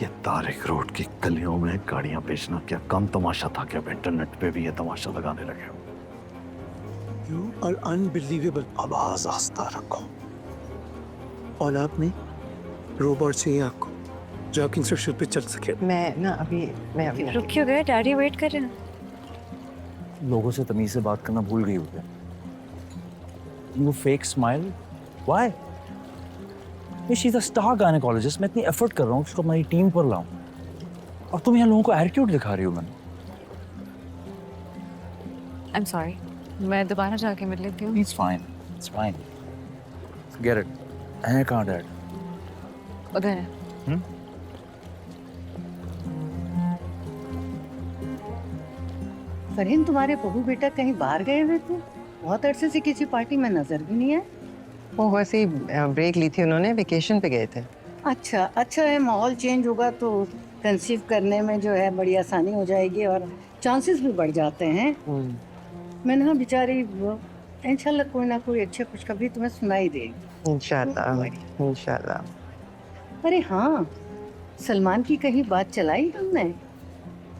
ये तारिक रोड की गलियों में गाड़ियां बेचना क्या कम तमाशा था क्या? इंटरनेट पे भी ये तमाशा लगाने लगे हो। You are unbelievable. आवाज आस्ता रखो। और आपने रोबोट चाहिए आपको जो आपकी इंस्ट्रक्शन पे चल सके। मैं अभी रुक क्यों गए? डैडी वेट कर रहे हैं। लोगों से तमीज से बात करना भूल गई हो क्या? वो fake smile why? She is a star gynaecologist. मैं इतनी एफर्ट कर रहा हूँ उसको हमारी टीम पर लाऊं और तुम यहाँ लोगों को एटीट्यूड दिखा रही हो। मैंने आई एम सॉरी, मैं दोबारा जाके मिल लेती हूँ। It's fine, it's fine. Get it. है कहाँ डैड? उधर है। फरहीन, तुम्हारे बहू बेटा कहीं बाहर गए हुए थे? बहुत अरसे से किसी पार्टी में नजर भी नहीं है। वो वैसे ही ब्रेक ली थी उन्होंने, वेकेशन पे गए थे। अच्छा अच्छा है, माहौल चेंज होगा तो कंसीव करने में जो है बड़ी आसानी हो जाएगी और चांसेस भी बढ़ जाते हैं। मैंने हाँ बेचारी इंशाल्लाह कोई ना कोई अच्छे खुशखबरी तुम्हें सुनाई देगी। इंशाल्लाह इंशाल्लाह। अरे हाँ, सलमान की कहीं बात चलाई तुमने?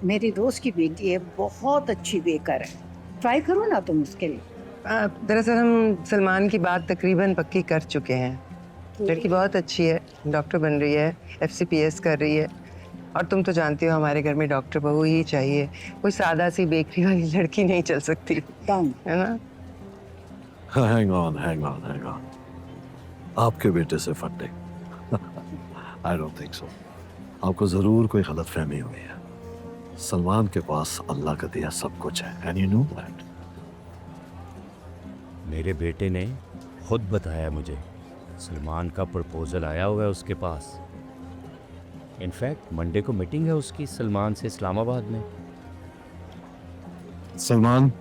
मेरी दोस्त की बेटी है, बहुत अच्छी बेकर है, ट्राई करो ना तुम उसके लिए। दरअसल हम सलमान की बात तकरीबन पक्की कर चुके हैं। लड़की बहुत अच्छी है, डॉक्टर बन रही है, FCPS कर रही है। और तुम तो जानती हो हमारे घर में डॉक्टर बहू ही चाहिए, कोई सादा सी बेकरी वाली लड़की नहीं चल सकती, है ना? Hang on, hang on, hang on. आपके बेटे से funding? I don't think so. आपको जरूर कोई गलतफहमी हुई है। सलमान के पास अल्लाह का दिया सब कुछ है, एंड यू नो दैट। मेरे बेटे ने खुद बताया मुझे, सलमान का प्रपोजल आया हुआ है उसके पास। इनफैक्ट मंडे को मीटिंग है उसकी सलमान से इस्लामाबाद में। सलमान,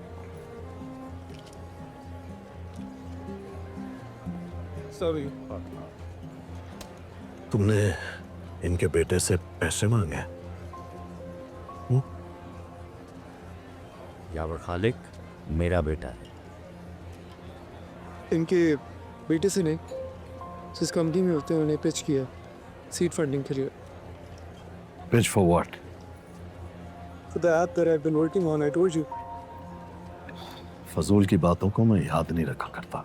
सॉरी। तुमने इनके बेटे से पैसे मांगे? यावर खालिक मेरा बेटा है। इनके बेटे से नहीं, जिस कंपनी में होते हैं उन्हें पिच किया सीड फंडिंग के लिए। Pitch for what? For the app that I've been working on, I told you. फजूल की बातों को मैं याद नहीं रखा करता।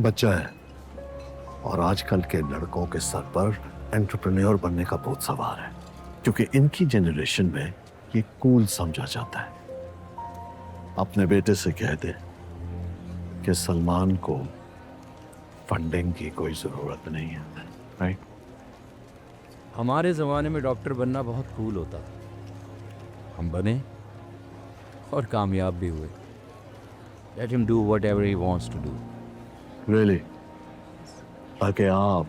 बच्चा है और आजकल के लड़कों के सर पर एंटरप्रेन्योर बनने का बहुत सवार है, क्योंकि इनकी जनरेशन में ये कूल समझा जाता है। अपने बेटे से कह दे कि सलमान को फंडिंग की कोई जरूरत नहीं है, राइट? हमारे ज़माने में डॉक्टर बनना बहुत कूल होता था, हम बने और कामयाब भी हुए। Let him do whatever he wants to do. Really? ताकि आप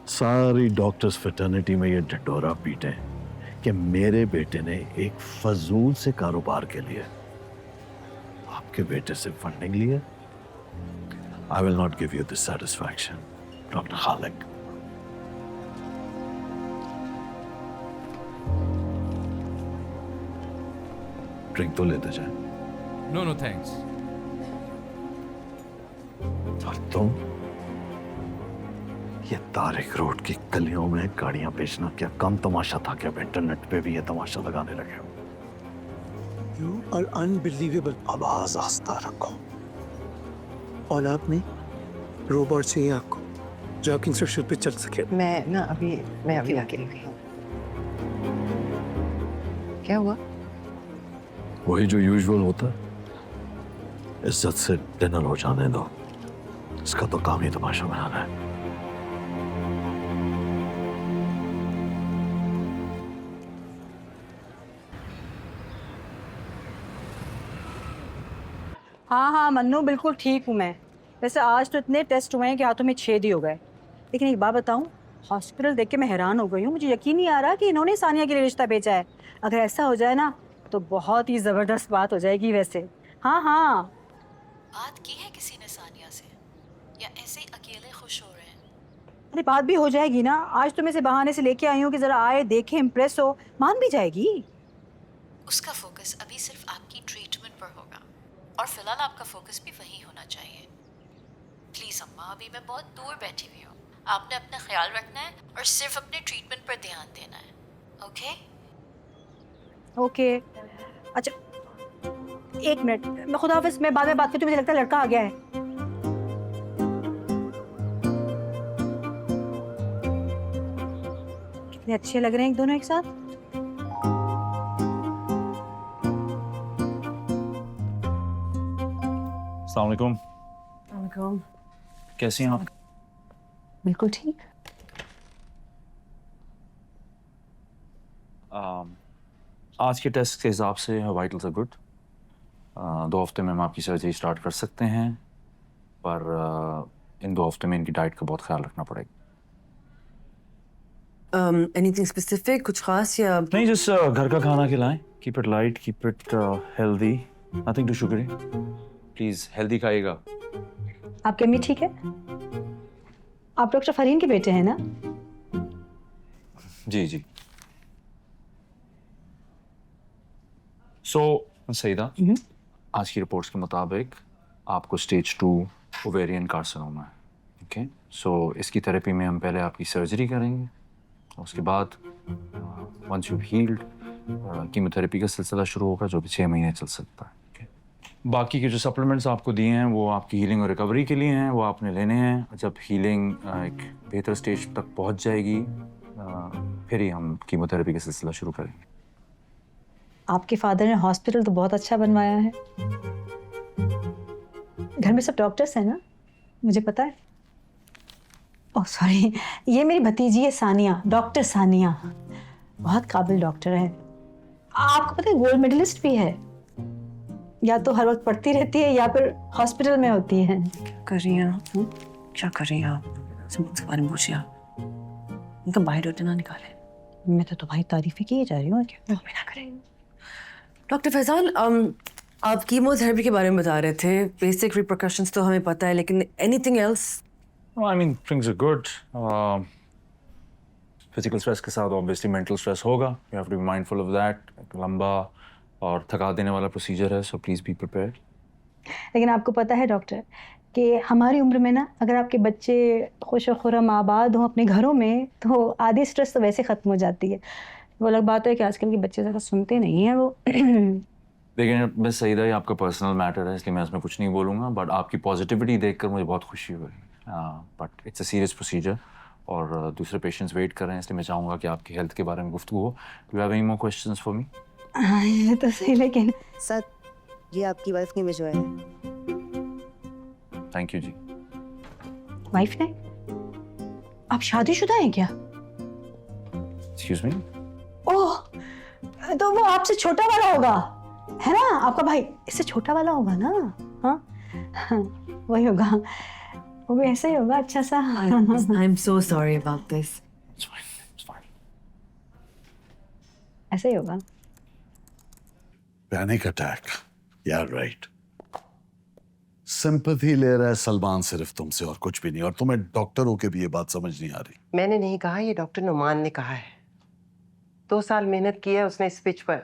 सारी डॉक्टर्स फ्रेटर्निटी में ये ढिंढोरा पीटे कि मेरे बेटे ने एक फजूल से कारोबार के लिए आपके बेटे से फंडिंग ली है। I will not give you this satisfaction, Dr. Khalik. Drink तो लेते जाए। No, no, thanks. और तुम ये तारिक रोड की गलियों में गाड़ियां बेचना क्या कम तमाशा था क्या? इंटरनेट पे भी ये तमाशा लगाने लगे हो। You are unbelievable. आवाज आस्ता रखो। और आपने रोबोट चाहिए आपको जो आपकी इंस्ट्रक्शन पे चल सके। मैं अभी आके क्या हुआ? वही जो यूजुअल होता है, इज्जत से डिनर हो जाने दो। इसका तो काम ही तमाशा बनाना है। हाँ हाँ मन्नू, बिल्कुल ठीक हूँ मैं। वैसे आज तो इतने टेस्ट हुए हैं कि हाथों में छेद ही हो गए। लेकिन एक बात बताऊँ, हॉस्पिटल देख के मैं हैरान हो गई हूँ। मुझे यकीन नहीं आ रहा कि इन्होंने सानिया के लिए रिश्ता भेजा है। अगर ऐसा हो जाए ना तो बहुत ही ज़बरदस्त बात हो जाएगी वैसे। हाँ हाँ, बात की है किसी ने सानिया से या ऐसे ही अकेले खुश हो रहे हैं? अरे बात भी हो जाएगी ना। आज तो मैं इसे बहाने से लेके आई हूँ कि ज़रा आए, देखे, इम्प्रेस हो, मान भी जाएगी। उसका फोकस अभी सिर्फ आपकी ट्रीटमेंट पर होगा और फिलहाल आपका फोकस भी वही होना चाहिए। प्लीज अम्मा, अभी मैं बहुत दूर बैठी हुई हूँ, आपने अपना ख्याल रखना है और सिर्फ अपने ट्रीटमेंट पर ध्यान देना है, ओके? ओके अच्छा, एक मिनट, मैं खुदा हाफिज, मैं बाद में बात करती हूँ, मुझे लगता है लड़का आ गया है। कितने अच्छे लग रहे हैं एक दोनों एक साथ। अस्सलाम वालेकुम। कैसी हैं आप? बिल्कुल ठीक। आज के टेस्ट के हिसाब से वाइटल्स आर गुड। 2 हफ्ते में हम आपकी सर्जरी स्टार्ट कर सकते हैं, पर इन 2 हफ्ते में इनकी डाइट का बहुत ख्याल रखना पड़ेगा। एनीथिंग स्पेसिफिक, कुछ खास या? नहीं, जिस घर का खाना खिलाएं। Keep it light, keep it healthy, nothing too sugary. Please healthy खाइएगा। आपकी अम्मी ठीक है? आप डॉक्टर फरहीन के बेटे हैं ना? जी जी। सईदा, आज की रिपोर्ट्स के मुताबिक आपको स्टेज 2 ओवेरियन कार्सिनोमा है। ओके, सो इसकी थेरेपी में हम पहले आपकी सर्जरी करेंगे, उसके बाद वंस यू हील्ड कीमोथेरेपी का सिलसिला शुरू होगा, जो भी 6 महीने चल सकता है। okay? बाकी के जो सप्लीमेंट्स आपको दिए हैं वो आपकी हीलिंग और रिकवरी के लिए हैं, वो आपने लेने हैं। जब हीलिंग एक बेहतर स्टेज तक पहुंच जाएगी, फिर ही हम कीमोथेरेपी का सिलसिला शुरू करेंगे। आपके फादर ने हॉस्पिटल तो बहुत अच्छा बनवाया है। घर में सब डॉक्टर्स हैं ना, मुझे पता है। ओह सॉरी, ये मेरी भतीजी है सानिया, डॉक्टर सानिया, बहुत काबिल डॉक्टर है। आपको पता है गोल्ड मेडलिस्ट भी है। या तो हर वक्त पढ़ती रहती है या फिर हॉस्पिटल में होती है। कर रही हैं आप? क्या कर रही हैं आप? इसके बारे में पूछिए आप। इनका बायोडाटा ना निकाले। मैं तो तुम्हारी तारीफ ही किए जा रही हूँ। क्या ना करें। डॉक्टर फैजान, आप कीमोथेरेपी के बारे में बता रहे थे। बेसिक रिपरकशंस तो हमें पता है, लेकिन anything else? I mean, things are good. Physical stress के साथ obviously mental stress होगा. You have to be mindful of that. एक लंबा और थका देने वाला प्रोसीजर है, so please be prepared. लेकिन आपको पता है डॉक्टर कि हमारी उम्र में ना, अगर आपके बच्चे खुश और खुर्रम आबाद हों अपने घरों में, तो आधी स्ट्रेस तो वैसे ख़त्म हो जाती है। वो अलग बात है कि आजकल के बच्चे ज़्यादा सुनते नहीं हैं वो। देखिए मिस सईदा, ये आपका पर्सनल मैटर है, इसलिए मैं इसमें कुछ नहीं बोलूँगा, बट आपकी पॉजिटिविटी देखकर मुझे बहुत खुशी हुई। But it's a serious procedure और दूसरे पेशेंट्स वेट कर रहे हैं, इसलिए मैं चाहूँगा कि आपकी हेल्थ के बारे में गुफ्तगू हो। Do you have any more questions for me? हाँ, ये तो सही, लेकिन सर, ये आपकी वाइफ की इमेज है। Thank you ji. वाइफ ने? आप शादीशुदा हैं क्या? Excuse me? ओह, तो वो आपसे छोटा वाला होगा, है ना? आपका भाई इससे छोटा वाला होगा ना? हाँ, वही होगा। वो भी ऐसे ही होगा, अच्छा सा। I'm so sorry about this. It's fine. It's fine. ऐसे ही होगा। पैनिक अटैक, यार राइट। सिंपैथी ले रहा है सलमान सिर्फ तुमसे और कुछ भी नहीं, और तुम्हें डॉक्टर होके भी ये बात समझ नहीं आ रही। मैंने नहीं कहा, ये डॉक्टर नुमान ने कहा है। 2 साल मेहनत की है उसने इस पिच पर,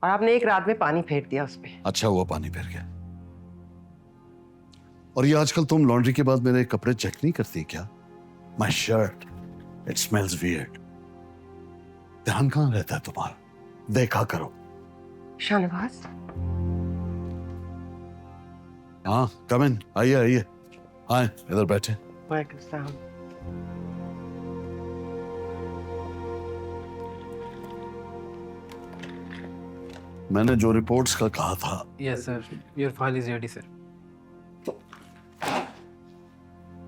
और आपने एक रात में पानी फेर दिया उस पे। अच्छा हुआ पानी फिर गया। और ये आजकल तुम लॉन्ड्री के बाद मेरे कपड़े चेक नहीं करती क्या? My shirt, it smells weird. ध्यान कहाँ रहता है तुम्हारा? देखा करो। शाहनवाज, हाँ कम इन, आइए आइए, आए इधर बैठे। वालेकुम सलाम। मैंने जो रिपोर्ट्स का कहा था। Yes sir, your file is ready sir.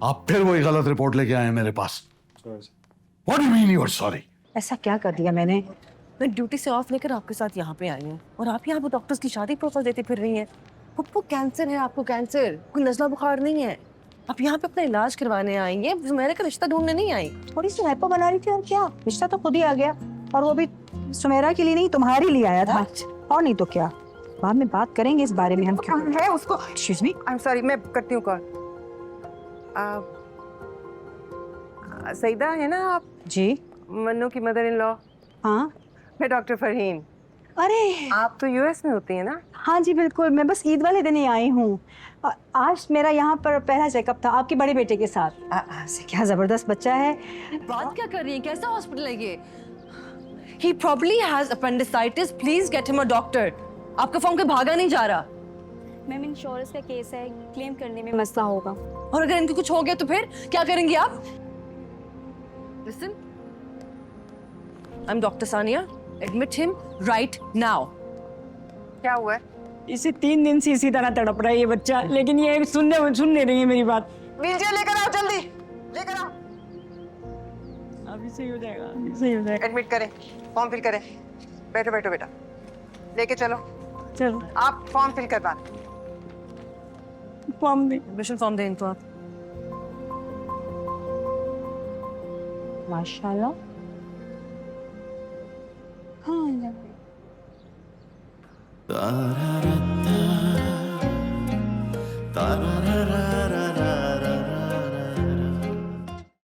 आप फिर वही गलत रिपोर्ट लेके आए हैं मेरे पास। What do you mean you're sorry? ऐसा क्या कर दिया मैंने? मैं ड्यूटी से ऑफ लेकर आपके साथ यहाँ पे आई हूँ, और आप यहाँ पे डॉक्टर्स की शादी प्रपोज देते फिर रही हैं। आपको कैंसर है, आपको कैंसर, कोई नज़ला बुखार नहीं है। आप यहाँ पे अपना इलाज करवाने आई हैं, सुमेरा का रिश्ता ढूंढने नहीं आई। थोड़ी सी हाइपो बना रही थी, और क्या, रिश्ता तो खुद ही आ गया, और वो भी सुमेरा के लिए नहीं, तुम्हारे लिए आया था। और नहीं तो क्या, बाद में बात करेंगे इस बारे में। हम क्यों है उसको? Excuse me, I am sorry, मैं करती हूँ कॉल। सईदा है ना आप? जी मन्नू की मदर इन लॉ? हाँ। मैं डॉक्टर फरहीन। अरे आप तो यूएस में होती हैं ना? हाँ जी बिल्कुल, मैं बस ईद वाले दिन ही आई हूँ। आज मेरा यहाँ पर पहला चेकअप था आपके बड़े बेटे के साथ। क्या ज़बरदस्त बच्चा है। बात क्या कर रही है? कैसा हॉस्पिटल है ये? He probably has appendicitis. Please get him a doctor. आपका फोन के भागा नहीं जा रहा। मैम इंश्योरेंस का केस है, क्लेम करने में मसला होगा। और अगर इनको कुछ हो गया तो फिर क्या करेंगी आप? Listen, I'm Dr. Sania. Admit him right now. क्या हुआ है? इसे 3 दिन से इसी तरह तड़प रहा है ये बच्चा, लेकिन ये सुन नहीं रही है मेरी बात। व्हीलचेयर लेकर आओ, जल्दी लेकर आओ। अभी सही हो जाएगा, अभी सही हो जाएगा। एडमिट करें, फॉर्म फिल करें। बैठो बैठो बेटा, लेके चलो। चलो आप फॉर्म फिल करवा। फॉर्म दे। एडमिशन फॉर्म दें इनको आप। माशाल्लाह। हाँ